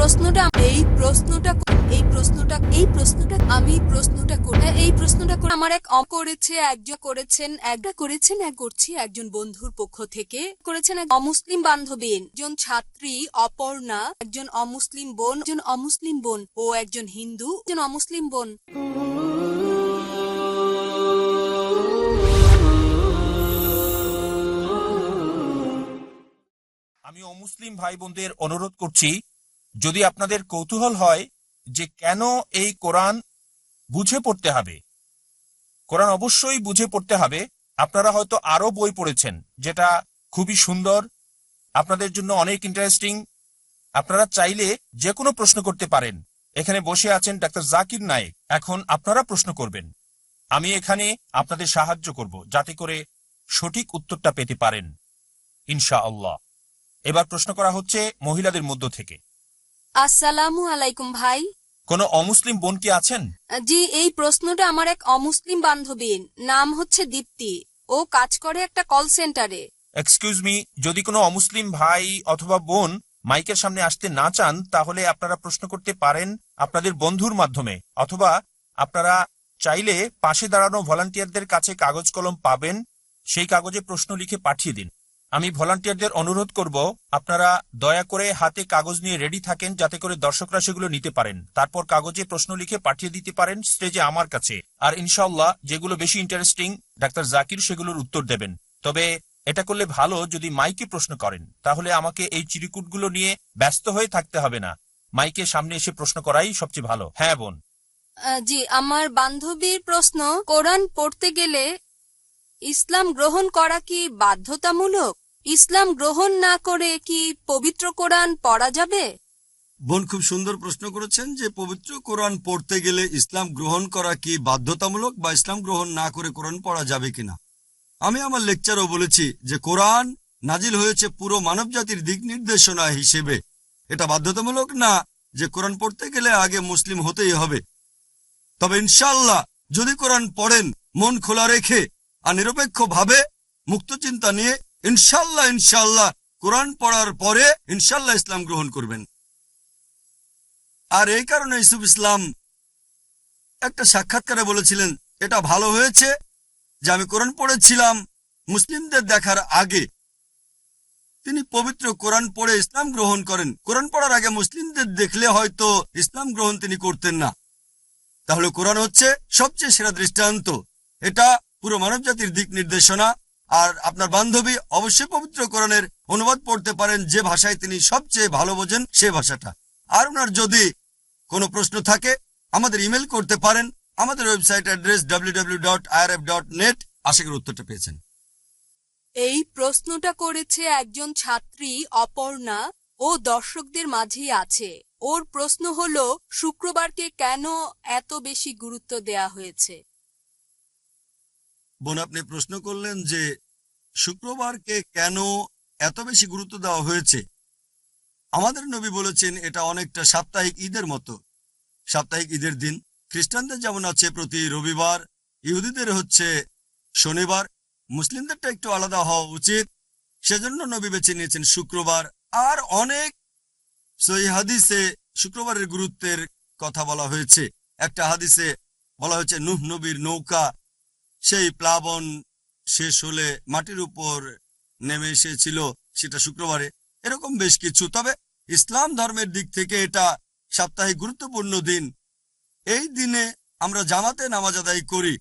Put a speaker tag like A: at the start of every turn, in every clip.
A: আমার এক একজন বন্ধুর পক্ষ থেকে করেছেন এক অমুসলিম বান্ধবী, একজন ছাত্রী অপর্ণা, একজন অমুসলিম বোন ও একজন হিন্দু, একজন অমুসলিম বোন।
B: আমি অমুসলিম ভাই বোনদের অনুরোধ করছি, যদি আপনাদের কৌতূহল হয় যে কেন এই কোরআন বুঝে পড়তে হবে, কোরআন অবশ্যই বুঝে পড়তে হবে। আপনারা হয়তো আরো বই পড়েছেন যেটা খুবই সুন্দর, আপনাদের জন্য অনেক ইন্টারেস্টিং। আপনারা চাইলে যে কোনো প্রশ্ন করতে পারেন। এখানে বসে আছেন ডাক্তার জাকির নায়েক, এখন আপনারা প্রশ্ন করবেন। আমি এখানে আপনাদের সাহায্য করব যাতে করে সঠিক উত্তরটা পেতে পারেন ইনশাআল্লাহ। এবার প্রশ্ন করা হচ্ছে মহিলাদের মধ্য থেকে।
A: আসসালামু আলাইকুম ভাই।
B: কোনো অমুসলিম বোন কি আছেন?
A: জি, এই প্রশ্নটা আমার এক অমুসলিম বান্ধবীর, নাম হচ্ছে দীপ্তি, ও কাজ করে একটা কল সেন্টারে।
B: এক্সকিউজ মি, যদি কোনো অমুসলিম ভাই অথবা বোন মাইকের সামনে আসতে না চান তাহলে আপনারা প্রশ্ন করতে পারেন আপনাদের বন্ধুর মাধ্যমে, অথবা আপনারা চাইলে পাশে দাঁড়ানো ভলান্টিয়ারদের কাছে কাগজ কলম পাবেন, সেই কাগজে প্রশ্ন লিখে পাঠিয়ে দিন। আমি ভলান্টিয়ারদের অনুরোধ করব আপনারা দয়া করে হাতে কাগজ নিয়ে রেডি থাকেন যাতে করে দর্শকরা সেগুলো নিতে পারেন, তারপর কাগজে প্রশ্ন লিখে পাঠিয়ে দিতে পারেন স্টেজে আমার কাছে। আর ইনশাআল্লাহ যেগুলো বেশি ইন্টারেস্টিং ডাক্তার জাকির সেগুলোর উত্তর দেবেন। তবে এটা করলে ভালো, যদি মাইকে প্রশ্ন করেন তাহলে আমাকে এই চিরকুটগুলো নিয়ে ব্যস্ত হয়ে থাকতে হবে না, মাইকে সামনে এসে প্রশ্ন করাই সবচেয়ে ভালো। হ্যাঁ বোন।
A: জি, আমার বান্ধবীর প্রশ্ন, কোরআন পড়তে গেলে ইসলাম গ্রহণ করা কি বাধ্যতামূলক? ইসলাম গ্রহণ না করে কি পবিত্র কোরআন পড়া যাবে?
C: বোন খুব সুন্দর প্রশ্ন করেছেন যে পবিত্র কোরআন পড়তে গেলে ইসলাম গ্রহণ করা কি বাধ্যতামূলক, বা ইসলাম গ্রহণ না করে কোরআন পড়া যাবে কিনা। আমি আমার লেকচারও বলেছি যে কোরআন নাজিল হয়েছে পুরো মানবজাতির দিক নির্দেশনা হিসেবে। এটা বাধ্যতামূলক না যে কোরআন পড়তে গেলে আগে মুসলিম হতেই হবে। তবে ইনশাআল্লাহ যদি কোরআন পড়েন মন খোলা রেখে আর নিরপেক্ষভাবে মুক্ত চিন্তা নিয়ে, ইনশাআল্লাহ কোরআন পড়ার পরে ইনশাআল্লাহ ইসলাম গ্রহণ করবেন। আর এই কারণে ইউসুফ ইসলাম একটা সাক্ষাৎকারে বলেছিলেন, এটা ভালো হয়েছে যে আমি কোরআন পড়েছিলাম মুসলিমদের দেখার আগে। তিনি পবিত্র কোরআন পড়ে ইসলাম গ্রহণ করেন। কোরআন পড়ার আগে মুসলিমদের দেখলে হয়তো ইসলাম গ্রহণ তিনি করতেন না। তাহলে কোরআন হচ্ছে সবচেয়ে সেরা দৃষ্টান্ত, এটা পুরো মানবজাতির দিক নির্দেশনা। আর আপনার বান্ধবী অবশ্যই পবিত্র কোরআনের অনুবাদ পড়তে পারেন যে ভাষায় তিনি সবচেয়ে ভালো বোঝেন সে ভাষাটা। আর ওনার যদি কোনো প্রশ্ন থাকে আমাদের ইমেল করতে পারেন, আমাদের ওয়েবসাইট অ্যাড্রেস www.irf.net। আশা করি উত্তরটা পেয়েছেন।
A: এই প্রশ্নটা করেছে একজন ছাত্রী অপর্ণা, ও দর্শকদের মাঝেই আছে। ওর প্রশ্ন হলো, শুক্রবারকে কেন এত বেশি গুরুত্ব দেয়া হয়েছে?
C: বোন আপনি প্রশ্ন করলেন যে শুক্রবারকে কেন এত বেশি গুরুত্ব দেওয়া হয়েছে। আমাদের নবী বলেছেন এটা অনেকটা সাপ্তাহিক ঈদের মতো। সাপ্তাহিক ঈদের দিন খ্রিস্টানদের যেমন আছে প্রতি রবিবার, ইহুদিদের হচ্ছে শনিবার, মুসলিমদেরটা একটু আলাদা হওয়া উচিত, সেজন্য নবী বেছে নিয়েছেন শুক্রবার। আর অনেক সহিহ হাদিসে শুক্রবারের গুরুত্বের কথা বলা হয়েছে। একটা হাদিসে বলা হয়েছে নূহ নবীর নৌকা সেই প্লাবন শেষ হলে মাটির উপর নেমে এসেছিল, সেটা শুক্রবারে। এরকম বেশ কিছু। তবে ইসলাম ধর্মের দিক থেকে এটা সাপ্তাহিক গুরুত্বপূর্ণ দিন। এই দিনে আমরা জামাতে নামাজ আদায় করি,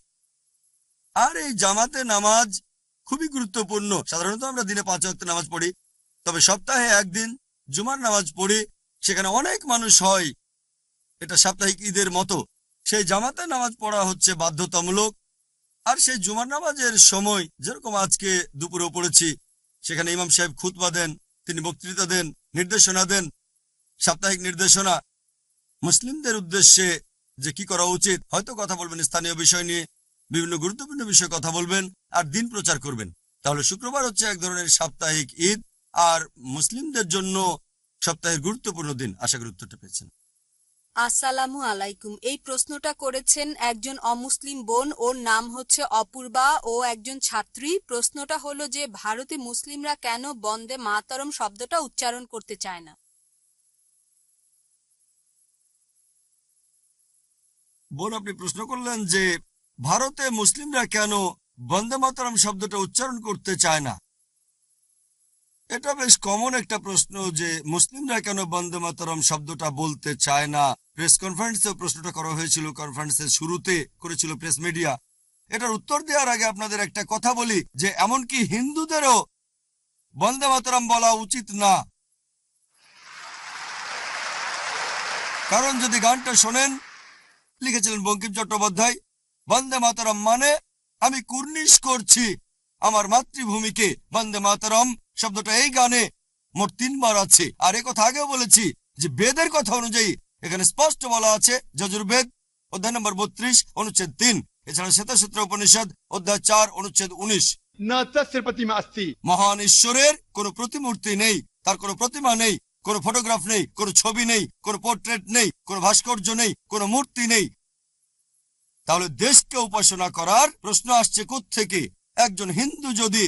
C: আর এই জামাতে নামাজ খুবই গুরুত্বপূর্ণ। সাধারণত আমরা দিনে 5 ওয়াক্ত নামাজ পড়ি, তবে সপ্তাহে একদিন জুমার নামাজ পড়ি, সেখানে অনেক মানুষ হয়। এটা সাপ্তাহিক ঈদের মতো। সেই জামাতে নামাজ পড়া হচ্ছে বাধ্যতামূলক। আর সেই জুমার নামাজের সময় যেরকম আজকে দুপুরেও পড়েছি, সেখানে ইমাম সাহেব খুতবা দেন, তিনি বক্তৃতা দেন, নির্দেশনা দেন, সাপ্তাহিক নির্দেশনা মুসলিমদের উদ্দেশ্যে যে কি করা উচিত। হয়তো কথা বলবেন স্থানীয় বিষয় নিয়ে, বিভিন্ন গুরুত্বপূর্ণ বিষয়ে কথা বলবেন আর দিন প্রচার করবেন। তাহলে শুক্রবার হচ্ছে এক ধরনের সাপ্তাহিক ঈদ আর মুসলিমদের জন্য সপ্তাহের গুরুত্বপূর্ণ দিন। আশা করি উত্তরটা পেয়েছেন।
A: আসসালামু আলাইকুম। এই প্রশ্নটা করেছেন একজন অমুসলিম বোন, ওর নাম হচ্ছে অপূর্বা, ও একজন ছাত্রী। প্রশ্নটা হলো যে ভারতে মুসলিমরা কেন বন্দে মাতরম শব্দটা উচ্চারণ করতে চায় না?
C: বোন, আপনি প্রশ্ন করলেন যে ভারতে মুসলিমরা কেন বন্দে মাতরম শব্দটা উচ্চারণ করতে চায় না। এটা বেশ কমন একটা প্রশ্ন যে মুসলিমরা কেন বন্দে মাতরম শব্দটা বলতে চায় না। প্রেস কনফারেন্সেও প্রশ্নটা করা হয়েছিল, কনফারেন্সের শুরুতে করেছিল প্রেস মিডিয়া। এটার উত্তর দেওয়ার আগে আপনাদের একটা কথা বলি যে এমনকি হিন্দুদেরও বন্দে মাতরম বলা উচিত না। কারণ যদি গানটা শোনেন, লিখেছিলেন বঙ্কিম চট্টোপাধ্যায়, বন্দে মাতরম মানে আমি কুর্নিশ করছি আমার মাতৃভূমিকে। বন্দে মাতরম শব্দটা এই গানে মোট 3 বার আছে। আর এ কথা আগেও বলেছি যে বেদের কথা অনুযায়ী এখানে স্পষ্ট বলা আছে, যজুর্বেদ অধ্যায় নম্বর 32 অনুচ্ছেদ 3, এছাড়া শ্বেতসূত্র উপনিষদ অধ্যায় 4 অনুচ্ছেদ 19।
D: न तस्य प्रतिमा अस्ति।
C: মহান ঈশ্বরের কোনো প্রতিমূর্তি নেই, তার কোনো প্রতিমা নেই, কোনো ফটোগ্রাফ নেই, কোনো ছবি নেই, কোনো পোর্ট্রেট নেই, কোনো ভাস্কর্য নেই, কোনো মূর্তি নেই। তাহলে দেশকে উপাসনা করার প্রশ্ন আসছে কোত্থেকে? একজন হিন্দু যদি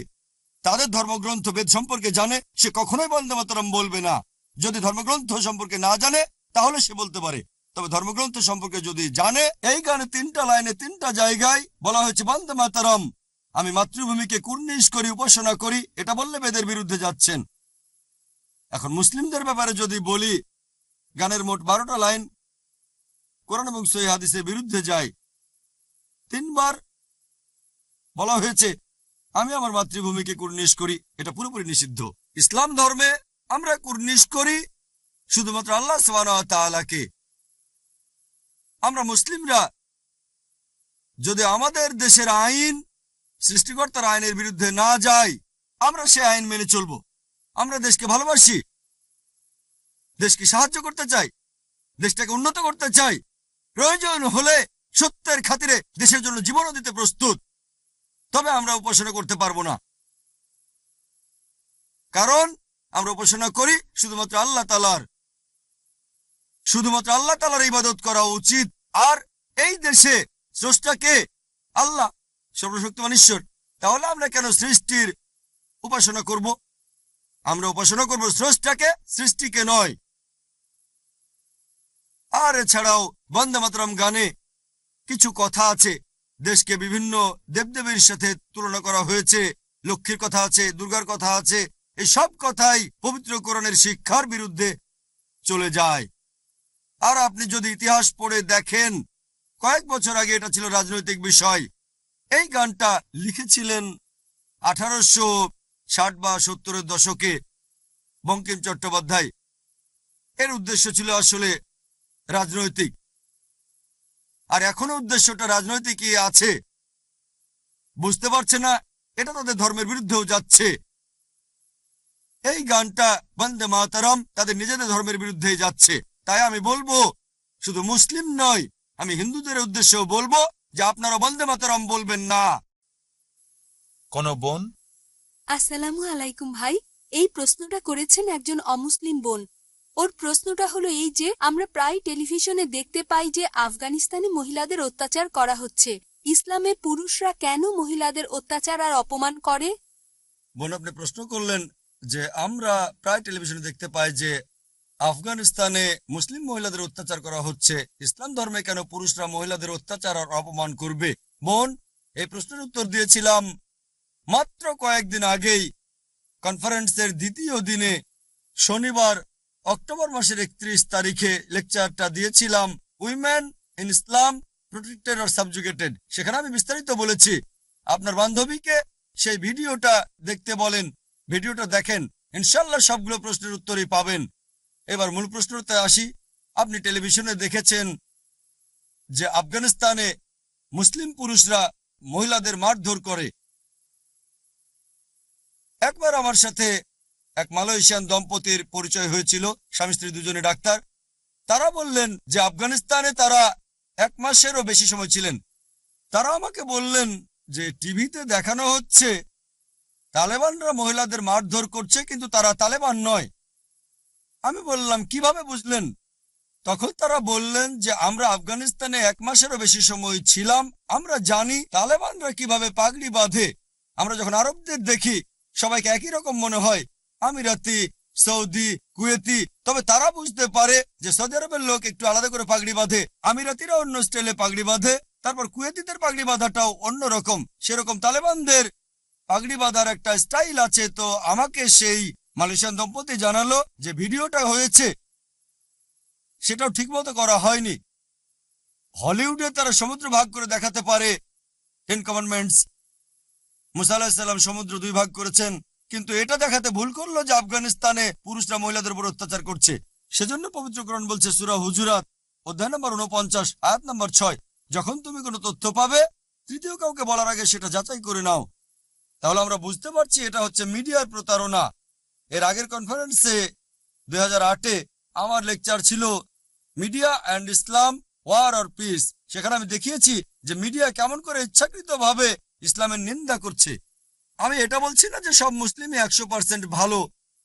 C: তাদের ধর্মগ্রন্থ বেদ সম্পর্কে জানে, সে কখনোই বন্দে মাতরম বলবে না। যদি ধর্মগ্রন্থ সম্পর্কে না জানে তাহলে সে বলতে পারে, তবে ধর্মগ্রন্থ সম্পর্কে যদি জানে, এই গানে 3টা লাইনে 3টা জায়গায় বলা হয়েছে বন্দে মাতরম, আমি মাতৃভূমিকে কুর্নিশ করি, উপাসনা করি, এটা বললে বেদের বিরুদ্ধে যাচ্ছেন। এখন মুসলিমদের ব্যাপারে যদি বলি, গানের মোট 12টা লাইন কোরআন এবং সহিহ হাদিসের বিরুদ্ধে যায়। 3 বার বলা হয়েছে আমি আমার মাতৃভূমিকে কুর্নিশ করি, এটা পুরোপুরি নিষিদ্ধ। ইসলাম ধর্মে আমরা কুর্নিশ করি শুধুমাত্র আল্লাহ সুবহানাহু ওয়া তাআলাকে। আমরা মুসলিমরা যদি আমাদের দেশের আইন সৃষ্টিকর্তার আইনের বিরুদ্ধে না যায়, আমরা সে আইন মেনে চলব। আমরা দেশকে ভালোবাসি, দেশকে সাহায্য করতে চাই, দেশটাকে উন্নত করতে চাই, প্রয়োজন হলে সত্যের খাতিরে দেশের জন্য জীবনও দিতে প্রস্তুত। তবে আমরা উপাসনা করতে পারবো না, কারণ আমরা উপাসনা করি শুধুমাত্র আল্লাহ তাআলার। শুধুমাত্র আল্লাহ তাআলার ইবাদত করা উচিত। আর এই দেশে স্রষ্টাকে আল্লাহ, সর্বশক্তিমান ঈশ্বর। তাহলে আমরা কেন সৃষ্টির উপাসনা করব? আমরা উপাসনা করব স্রষ্টাকে, সৃষ্টিকে নয়। আর এছাড়াও বন্দে মাতরম গানে কিছু কথা আছে, দেশকে বিভিন্ন দেবদেবীর সাথে তুলনা করা হয়েছে, লক্ষ্মীর কথা আছে, দুর্গার কথা আছে। এই সব কথাই পবিত্র কোরআনের শিক্ষার বিরুদ্ধে চলে যায়। আর আপনি যদি ইতিহাস পড়ে দেখেন, কয়েক বছর আগে এটা ছিল রাজনৈতিক বিষয়। এই গানটা লিখেছিলেন 1860 বা 70-এর দশকে বঙ্কিম চট্টোপাধ্যায়। এর উদ্দেশ্য ছিল আসলে রাজনৈতিক, আর এখনো উদ্দেশ্যটা রাজনৈতিকই আছে। বুঝতে পারছে না, এটা তাদের ধর্মের বিরুদ্ধেও যাচ্ছে। এই গানটা বন্দে মাতরম তাদের নিজেদের ধর্মের বিরুদ্ধেই যাচ্ছে। তাই আমি বলবো, শুধু মুসলিম নয়, আমি হিন্দুদের উদ্দেশ্যেও বলবো যে আপনারা বন্দে মাতরম বলবেন না।
B: কোনো বোন?
A: আসসালামু আলাইকুম ভাই। এই প্রশ্নটা করেছেন একজন অমুসলিম বোন। ওর প্রশ্নটা হলো এই যে আমরা প্রায় টেলিভিশনে দেখতে পাই যে আফগানিস্তানে মহিলাদের অত্যাচার করা হচ্ছে। ইসলামে পুরুষরা কেন মহিলাদের অত্যাচার আর অপমান করে?
C: বোন, আপনি প্রশ্ন করলেন যে আমরা প্রায় টেলিভিশনে দেখতে পাই যে আফগানিস্তানে মুসলিম মহিলাদের অত্যাচার করা হচ্ছে, ইসলাম ধর্মে কেন পুরুষরা মহিলাদের অত্যাচার আর অপমান করবে? বোন, এই প্রশ্নের উত্তর দিয়েছিলাম মাত্র কয়েকদিন আগেই কনফারেন্সের দ্বিতীয় দিনে, শনিবার অক্টোবর মাসের 31 তারিখে লেকচারটা দিয়েছিলাম, women in Islam protected or subjugated. সেখানে আমি বিস্তারিত বলেছি। আপনার বান্ধবীকে সেই ভিডিওটা দেখতে বলেন, ভিডিওটা দেখেন, ইনশাল্লাহ সবগুলো প্রশ্নের উত্তরই পাবেন। এবার মূল প্রশ্নতে আসি। আপনি টেলিভিশনে দেখেছেন যে আফগানিস্তানে মুসলিম পুরুষরা মহিলাদের মারধর করে। একবার আমার সাথে এক মালয়েশিয়ান দম্পতির পরিচয় হয়েছিল, স্বামী স্ত্রী দুজনে ডাক্তার। তারা বললেন যে আফগানিস্তানে তারা 1 মাসেরও বেশি সময় ছিলেন। তারা আমাকে বললেন যে টিভিতে দেখানো হচ্ছে তালেবানরা মহিলাদের মারধর করছে, কিন্তু তারা তালেবান নয়। আমি বললাম কিভাবে বুঝলেন? তখন তারা বললেন যে আমরা আফগানিস্তানে 1 মাসেরও বেশি সময় ছিলাম, আমরা জানি তালেবানরা কিভাবে পাগড়ি বাঁধে। আমরা যখন আরবদের দেখি সবাইকে একই রকম মনে হয়, আমিরাতি, সৌদি, কুয়েতি, তবে তারা বুঝতে পারে যে সৌদি আরবের লোক একটু আলাদা করে পাগড়ি বাঁধে, আমিরাতিরা অন্য স্টাইলে পাগড়ি বাঁধে, তারপর কুয়েতিদের পাগড়ি বাঁধাটাও অন্যরকম। সেরকম তালেবানদের পাগড়ি বাঁধার একটা স্টাইল আছে। তো আমাকে সেই মালয়েশিয়ান দম্পতি জানালো যে ভিডিওটা হয়েছে সেটাও ঠিকমতো করা হয়নি। হলিউডে তারা সমুদ্র ভাগ করে দেখাতে পারে 10 কমান্ডমেন্টস, মুসা আলাইহিস সালাম সমুদ্র 2 ভাগ করেছেন, কিন্তু এটা দেখাতে ভুল করলো যে আফগানিস্তানে পুরুষরা মহিলাদের উপর অত্যাচার করছে। সেজন্য পবিত্র কোরআন বলছে সূরা হুজুরাত অধ্যায় নম্বর 49 আয়াত নম্বর 6, যখন তুমি কোনো তথ্য পাবে তৃতীয় কাউকে বলার আগে সেটা যাচাই করে নাও। তাহলে আমরা বুঝতে পারছি এটা হচ্ছে মিডিয়ার প্রতারণা। এর আগের কনফারেন্সে 2008-এ আমার লেকচার ছিল media and Islam, war or peace. সেখানে আমি দেখিয়েছি যে মিডিয়া কেমন করে ইচ্ছাকৃতভাবে ইসলামের নিন্দা করছে। আমি এটা বলছি না যে সব মুসলিমই 100% ভালো,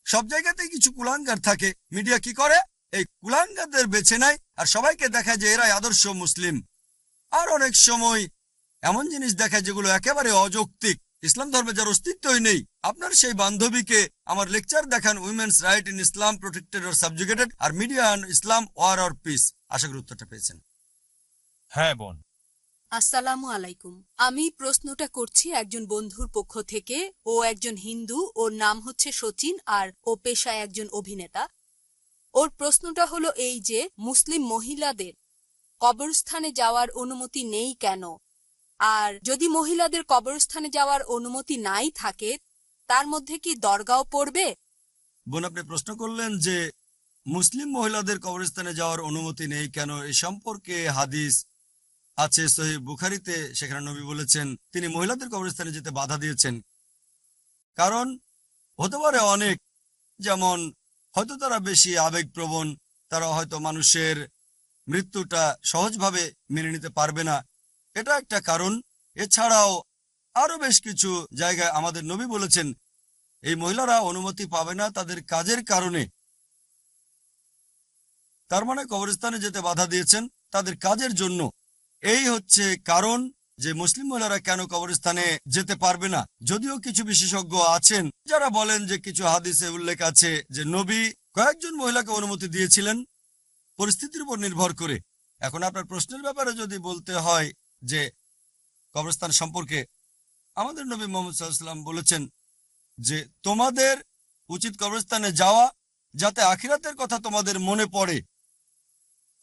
C: সব জায়গাতেই কিছু কুলাঙ্গার থাকে। মিডিয়া কি করে, এই কুলাঙ্গারদের বেছে নেয় আর সবাইকে দেখায় যে এরাই আদর্শ মুসলিম। আর অনেক সময় এমন জিনিস দেখায় যেগুলো একেবারে অযৌক্তিক, ইসলাম ধর্মে যার অস্তিত্বই নেই। আপনার সেই বান্ধবীকে আমার লেকচার দেখান women's right in Islam protected or subjugated আর media and Islam, war or peace. আশা করি উত্তরটা পেয়েছেন।
B: হ্যাঁ বোন।
A: আসসালামু আলাইকুম। আমি প্রশ্নটা করছি একজন বন্ধুর পক্ষ থেকে। ও একজন হিন্দু, ওর নাম হচ্ছে সচিন, আর ও পেশায় একজন অভিনেতা। ওর প্রশ্নটা হলো এই যে মুসলিম মহিলাদের কবরস্থানে যাওয়ার অনুমতি নেই কেন, আর যদি মহিলাদের কবরস্থানে যাওয়ার অনুমতি নাই থাকে তার মধ্যে কি দরগাও পড়বে?
C: বোন, আপনি প্রশ্ন করলেন যে মুসলিম মহিলাদের কবরস্থানে যাওয়ার অনুমতি নেই কেন। এ সম্পর্কে হাদিস আছে সহিহ বুখারীতে, সেখানে নবী বলেছেন তিনি মহিলাদের কবরস্থানে যেতে বাধা দিয়েছেন। কারণ হতে পারে অনেক, যেমন হয়তো তারা বেশি আবেগপ্রবণ, তারা হয়তো মানুষের মৃত্যুটা সহজভাবে মেনে নিতে পারবে না, এটা একটা কারণ। এছাড়াও আরো বেশ কিছু জায়গায় আমাদের নবী বলেছেন এই মহিলারা অনুমতি পাবে না তাদের কাজের কারণে। তার মানে কবরস্থানে যেতে বাধা দিয়েছেন তাদের কাজের জন্য। এই হচ্ছে কারণ যে মুসলিম মহিলারা কেন কবরস্থানে যেতে পারবে না। যদিও কিছু বিশেষজ্ঞ আছেন যারা বলেন যে কিছু হাদিসে উল্লেখ আছে যে নবী কয়েকজন মহিলাকে অনুমতি দিয়েছিলেন পরিস্থিতির উপর নির্ভর করে। এখন আপনার প্রশ্নের ব্যাপারে যদি বলতে হয় যে কবরস্থান সম্পর্কে, আমাদের নবী মুহাম্মদ সাল্লাল্লাহু আলাইহি ওয়াসাল্লাম বলেছেন যে তোমাদের উচিত কবরস্থানে যাওয়া যাতে আখিরাতের কথা তোমাদের মনে পড়ে।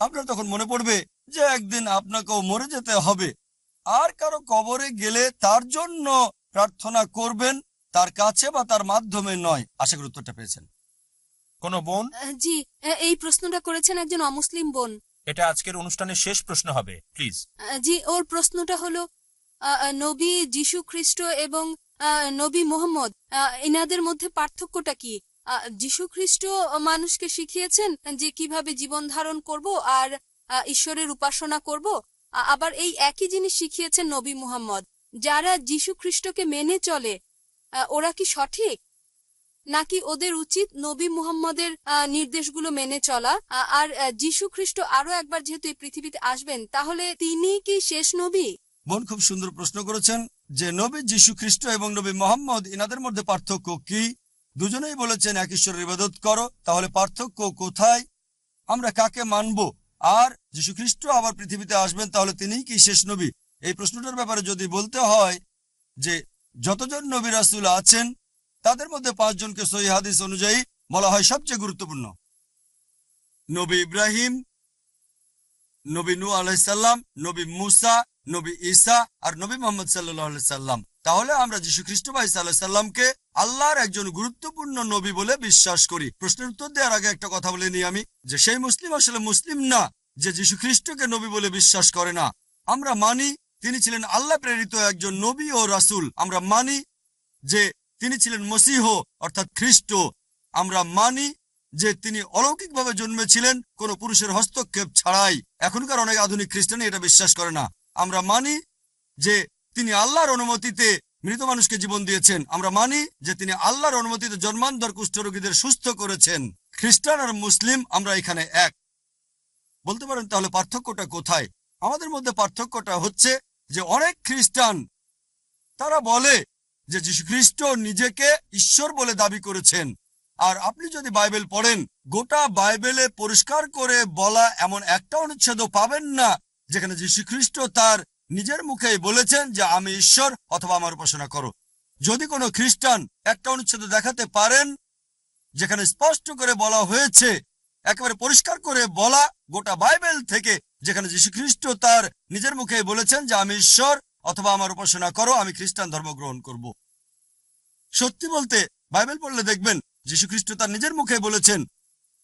C: আপনার তখন মনে পড়বে যে একদিন আপনাকেও মরে যেতে হবে, আর কারো কবরে গেলে তার জন্য প্রার্থনা করবেন, তার কাছে বা তার মাধ্যমে নয়। আশা করি উত্তরটা পেয়েছেন।
B: কোন বোন?
A: জি, এই প্রশ্নটা করেছেন একজন অমুসলিম বোন।
B: এটা আজকের অনুষ্ঠানের শেষ প্রশ্ন হবে, প্লিজ।
A: জি, ওর প্রশ্নটা হলো নবী যীশু খ্রিস্ট এবং নবী মুহাম্মদ, এনাদের মধ্যে পার্থক্যটা কি? যীশু খ্রিস্ট মানুষকে শিখিয়েছেন যে কিভাবে জীবন ধারণ করব আর ঈশ্বরের উপাসনা করব, আবার এই একই জিনিস শিখিয়েছেন নবী মুহাম্মদ। যারা যীশু খ্রিস্টকে মেনে চলে ওরা কি সঠিক, নাকি ওদের উচিত নবী মুহাম্মদের নির্দেশগুলো মেনে চলা? আর যীশু খ্রিস্ট আরো একবার যেহেতু এই পৃথিবীতে আসবেন, তাহলে তিনি কি শেষ নবী?
C: বোন, খুব সুন্দর প্রশ্ন করেছেন যে নবী যীশু খ্রিস্ট এবং নবী মোহাম্মদ এনাদের মধ্যে পার্থক্য কি। দুজনেই বলেছেন এক ঈশ্বরের ইবাদত করো, তাহলে পার্থক্য কোথায়? আমরা কাকে মানব? আর যীশু খ্রিস্ট আবার পৃথিবীতে আসবেন, তাহলে তিনিই কি শেষ নবী? এই প্রশ্নটার ব্যাপারে যদি বলতে হয় যে যতজন নবী রাসূল আছেন তাদের মধ্যে 5 জনকে সহিহ হাদিস অনুযায়ী বলা হয় সবচেয়ে গুরুত্বপূর্ণ। নবী ইব্রাহিম, নবী নূহ আলাইহিস সালাম, নবী মুসা, নবী ঈসা আর নবী মুহাম্মদ সাল্লাল্লাহু আলাইহি সাল্লাম। তাহলে আমরা যীশু খ্রিস্ট ভাই সাল্লাল্লাহু আলাইহি সাল্লামকে আল্লাহর একজন গুরুত্বপূর্ণ নবী বলে বিশ্বাস করি। প্রশ্নের উত্তর দেওয়ার আগে একটা কথা বলে নিই আমি, যে সেই মুসলিম আসলে মুসলিম না যে যীশু খ্রিস্টকে নবী বলে বিশ্বাস করে না। আমরা মানি তিনি ছিলেন আল্লাহ প্রেরিত একজন নবী ও রাসূল। আমরা মানি যে তিনি ছিলেন মসীহ অর্থাৎ খ্রিস্ট। আমরা মানি যে তিনি অলৌকিকভাবে জন্মেছিলেন কোনো পুরুষের হস্তক্ষেপ ছাড়াই। এখনকার অনেক আধুনিক খ্রিস্টানি এটা বিশ্বাস করে না। আমরা মানি যে তিনি আল্লাহর অনুমতিতে মৃত মানুষকে জীবন দিয়েছেন। আমরা মানি যে তিনি আল্লাহর অনুমতিতে জন্মান্ধর কুষ্ঠরোগীদের সুস্থ করেছেন। খ্রিস্টান আর মুসলিম আমরা এখানে এক। বলতে পারেন তাহলে পার্থক্যটা কোথায়? আমাদের মধ্যে পার্থক্যটা হচ্ছে যে অনেক খ্রিস্টান তারা বলে যে যীশু খ্রিস্ট নিজেকে ঈশ্বর বলে দাবি করেছেন, আর আপনি যদি বাইবেল পড়েন, গোটা বাইবেলে পরিষ্কার করে বলা এমন একটা অনুচ্ছেদও পাবেন না যেখানে যীশু খ্রিস্ট তার নিজের মুখেই বলেছেন যে আমি ঈশ্বর অথবা আমার উপাসনা করো। যদি কোনো খ্রিস্টান একটা অনুচ্ছেদ দেখাতে পারেন যেখানে স্পষ্ট করে বলা হয়েছে, একেবারে পরিষ্কার করে বলা গোটা বাইবেল থেকে, যেখানে যীশু খ্রিস্ট তার নিজের মুখেই বলেছেন যে আমি ঈশ্বর অথবা আমার উপাসনা করো, আমি খ্রিস্টান ধর্ম গ্রহণ করব। সত্যি বলতে বাইবেল পড়লে দেখবেন যীশু খ্রিস্ট তার নিজের মুখে বলেছেন।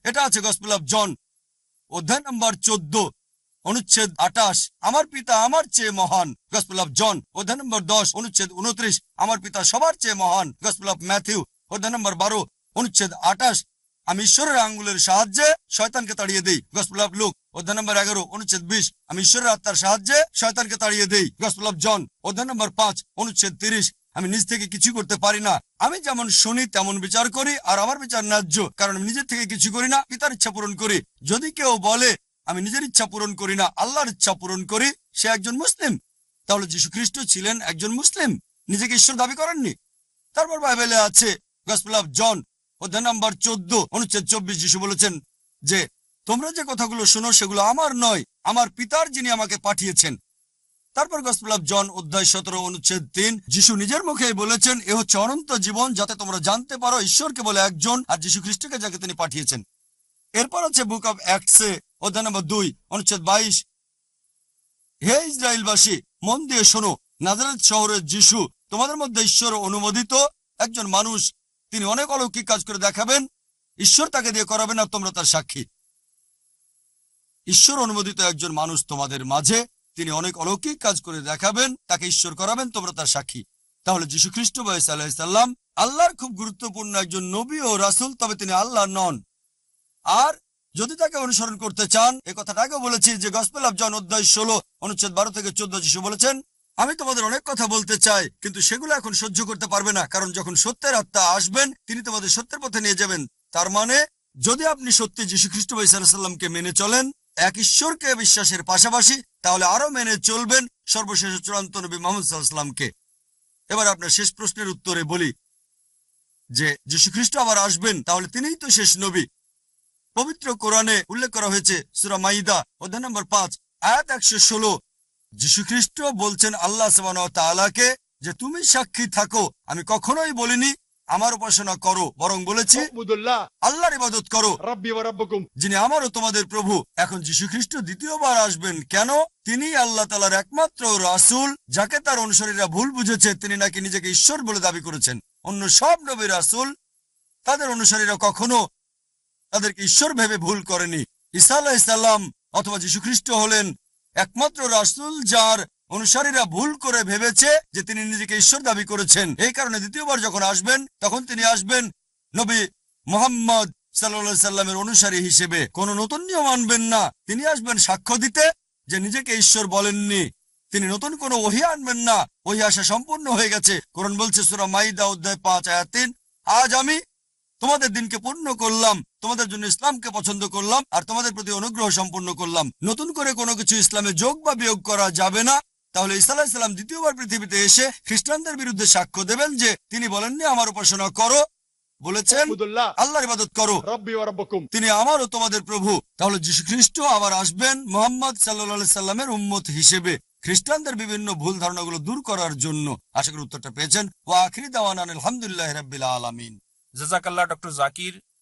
C: এটা আছে গসপেল অফ জন অধ্যায় নম্বর 14 অনুচ্ছেদ 28, আমার পিতা আমার চেয়ে মহান। গসপেল অফ জন অধ্যায় নম্বর 10 অনুচ্ছেদ 29, আমার পিতা সবার চেয়ে মহান। গসপেল অফ ম্যাথিউ অধ্যায় নম্বর 12 অনুচ্ছেদ 28, আমি ঈশ্বরের আঙ্গুলের সাহায্যে শয়তানকে তাড়িয়ে দেই। গসপেল অফ লুক অধ্যায় নম্বর 11 অনুচ্ছেদ 20, আমি ঈশ্বরের আত্মার সাহায্যে শয়তানকে তাড়িয়ে দেই। গসপেল অফ জন অধ্যায় নম্বর 5 অনুচ্ছেদ 30, আমি নিজ থেকে কিছু করতে পারি না, আমি যেমন শুনি তেমন বিচার করি, আর আমার বিচার ন্যায্য, কারণ আমি নিজের থেকে কিছু করি না, পিতার ইচ্ছা পূরণ করি। যদি কেউ বলে আমি নিজের ইচ্ছা পূরণ করি না, আল্লাহর ইচ্ছা পূরণ করি, সে একজন মুসলিম। তাহলে যীশু খ্রিস্ট ছিলেন একজন মুসলিম, নিজেকে ঈশ্বর দাবি করেননি। তারপর বাইবেলে আছে গসপেল অফ জন অধ্যায় নম্বর 14 অনুচ্ছেদ 24, যীশু বলেছেন যে তোমরা যে কথাগুলো শোনো সেগুলো আমার নয়, আমার পিতার যিনি আমাকে পাঠিয়েছেন। তারপর গসপেল অফ জন অধ্যায় 17 অনুচ্ছেদ 3, যীশু নিজের মুখেই বলেছেন এ হচ্ছে অনন্ত জীবন, যাতে তোমরা জানতে পারো ঈশ্বরকে বলে একজন আর যীশু খ্রিস্টকে যাকে তিনি পাঠিয়েছেন। এরপর আছে বুক অফ অ্যাক্টসে অধ্যায় নম্বর 2 অনুচ্ছেদ 22, হে ইসরায়েলবাসী, মন দিয়ে শোনো, নাজারেথ শহরের যীশু তোমাদের মধ্যে ঈশ্বর অনুমোদিত একজন মানুষ, তিনি অনেক অলৌকিক কাজ করে দেখাবেন, ঈশ্বর তাকে দিয়ে করাবেন আর তোমরা তার সাক্ষী। ঈশ্বর অনুমোদিত একজন মানুষ তোমাদের মাঝে, তিনি অনেক অলৌকিক কাজ করে দেখাবেন, তাকে ঈশ্বর করাবেন, তোমরা তার সাক্ষী। তাহলে যীশু খ্রিস্ট বা ঈসা আলাইহিস সালাম আল্লাহর খুব গুরুত্বপূর্ণ একজন নবী ও রাসূল, তবে তিনি আল্লাহ নন। আর যদি তাকে অনুসরণ করতে চান, এ কথাটা আগেও বলেছি যে গসপেল অফ জন অধ্যায় 16 অনুচ্ছেদ 12 থেকে 14, যীশু বলেছেন আমি তোমাদের অনেক কথা বলতে চাই, কিন্তু সেগুলো এখন সহ্য করতে পারবে না, কারণ যখন সত্যের আত্মা আসবেন তিনি তোমাদের সত্যের পথে নিয়ে যাবেন। তার মানে যদি আপনি সত্যি যীশু খ্রিস্ট বা ঈসা আলাইহিস সালামকে মেনে চলেন, এক ঈশ্বরকে বিশ্বাসের পাশাপাশি, তাহলে আরো মেনে চলবেন সর্বশেষ চূড়ান্ত নবী মুহাম্মদ সাল্লাল্লাহু আলাইহি ওয়াসাল্লামকে। এবার আপনার শেষ প্রশ্নের উত্তরে বলি যে যীশু খ্রিস্ট আবার আসবেন, তাহলে তিনিই তো শেষ নবী। পবিত্র কোরআনে উল্লেখ করা হয়েছে সূরা মাইদা অধ্যায় নম্বর 5 আয়াত 116, যীশু খ্রিস্ট বলছেন আল্লাহ সুবহানাহু ওয়া তাআলাকে যে তুমি সাক্ষী থাকো, আমি কখনোই বলিনি আমার উপাসনা করো, বরং বলেছি
D: উবুদুল্লাহ
C: আল্লাহর ইবাদত করো,
D: রাব্বি ওয়া রাব্বুকুম।
C: যিনি আমারও তোমাদের প্রভু। এখন যীশু খ্রিস্ট দ্বিতীয়বার আসবেন কেন? তিনি আল্লাহ তাআলার একমাত্র রাসূল, যাকে তার অনুসারীরা ভুল বুঝেছে। তিনি নাকি নিজেকে ঈশ্বর বলে দাবি করেছেন। অন্য সব নবী রাসূল তাদের অনুসারীরা কখনো তাদেরকে ঈশ্বর ভেবে ভুল করেনি। ঈসা আলাইহিস সালাম অথবা যীশু খ্রিস্ট হলেন একমাত্র রাসূল যার অনুসারীরা ভুল করে ভেবেছে যে তিনি নিজেকে ঈশ্বর দাবি করেছেন। এই কারণে দ্বিতীয়বার যখন আসবেন, তখন তিনি আসবেন নবী মুহাম্মদ সাল্লাল্লাহু আলাইহি সাল্লামের অনুসারী হিসেবে। কোন নতুন নিয়ম আনবেন না, তিনি আসবেন সাক্ষ্য দিতে যে নিজেকে ঈশ্বর বলেননি। তিনি নতুন কোনো ওহী আনবেন না, ওহী আসা সম্পূর্ণ হয়ে গেছে। কোরআন বলছে সূরা মাইদা অধ্যায় 5 আয়াত 3, আজ আমি তোমাদের দিনকে পূর্ণ করলাম, তোমাদের জন্য ইসলামকে পছন্দ করলাম আর তোমাদের প্রতি অনুগ্রহ সম্পূর্ণ করলাম। নতুন করে কোনো কিছু ইসলামে যোগ বা বিয়োগ করা যাবে না। তাহলে ঈসা আলাইহিস সালাম দ্বিতীয়বার পৃথিবীতে এসে খ্রিস্টানদের বিরুদ্ধে সাক্ষ্য দেবেন যে তিনি বলেননি আমার উপাসনা করো, বলেছেন
D: উবুদুল্লাহ
C: আল্লাহর ইবাদত করো,
D: রাব্বি ওয়া রাব্বুকুম।
C: তিনি আমারও তোমাদের প্রভু। তাহলে যীশু খ্রিস্ট আবার আসবেন মুহাম্মদ সাল্লাল্লাহু আলাইহি সাল্লামের উম্মত হিসেবে, খ্রিস্টানদের বিভিন্ন ভুল ধারণাগুলো দূর করার জন্য। আশা করি উত্তরটা পেয়েছেন। ওয়া আখিরি দাওয়ানা আলহামদুলিল্লাহি রাব্বিল আলামিন।
B: জাযাকাল্লাহ ডক্টর জাকির।